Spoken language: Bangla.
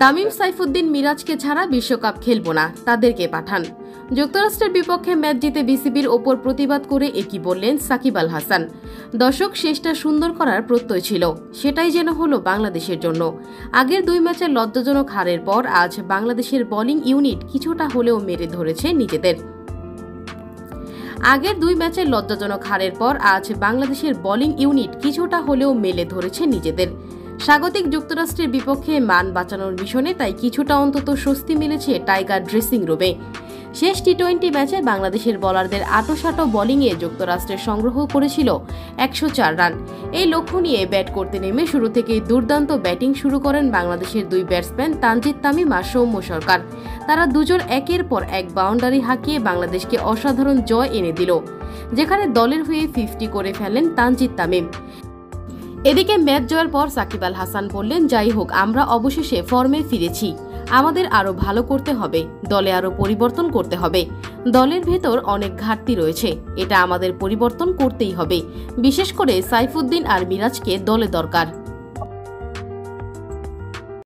তামিম সাইফুদ্দিন মিরাজকে ছাড়া বিশ্বকাপ খেলবো না, তাদেরকে পাঠান। যুক্তরাষ্ট্রের বিপক্ষে ম্যাচ জিতে বিসিবির ওপর প্রতিবাদ করে একই বললেন সাকিব আল হাসান। দর্শক শেষটা সুন্দর করার প্রত্যয় ছিল, সেটাই যেন হলো বাংলাদেশের জন্য। আগের 2 ম্যাচের লজ্জাজনক হারের পর আজ বাংলাদেশের বোলিং ইউনিট কিছুটা হলেও মেরে ধরেছে নিজেদের। আগের 2 ম্যাচের লজ্জাজনক হারের পর আজ বাংলাদেশের বোলিং ইউনিট কিছুটা হলেও মেলে ধরেছে নিজেদের। স্বাগতিক যুক্তরাষ্ট্রের বিপক্ষে মান বাঁচানোর মিশনে তাই কিছুটা অন্তত স্বস্তি মিলেছে টাইগার ড্রেসিং রুমে। শেষ টি-20 ম্যাচে বাংলাদেশের বোলারদের আঁটোসাঁটো বোলিংয়ে যুক্তরাষ্ট্রের সংগ্রহ করেছিল 104 রান। এই লক্ষ্য নিয়ে ব্যাট করতে নেমে শুরু থেকেই দুর্দান্ত ব্যাটিং শুরু করেন বাংলাদেশের 2 ব্যাটসম্যান তানজিদ তামিম আর সৌম্য সরকার। তারা দুজন একের পর এক বাউন্ডারি হাঁকিয়ে বাংলাদেশকে অসাধারণ জয় এনে দিল, যেখানে দলের হয়ে 50 করে ফেলেন তানজিদ তামিম। এদিকে ম্যাচ জয়ের পর সাকিব আল হাসান বললেন, যাই হোক আমরা অবশেষে ফর্মে ফিরেছি, আমাদের আরো ভালো করতে হবে, দলে আরো পরিবর্তন করতে হবে। দলের ভেতর অনেক ঘাটতি রয়েছে, এটা আমাদের পরিবর্তন করতেই হবে, বিশেষ করে সাইফুদ্দিন আর মিরাজকে দলে দরকার।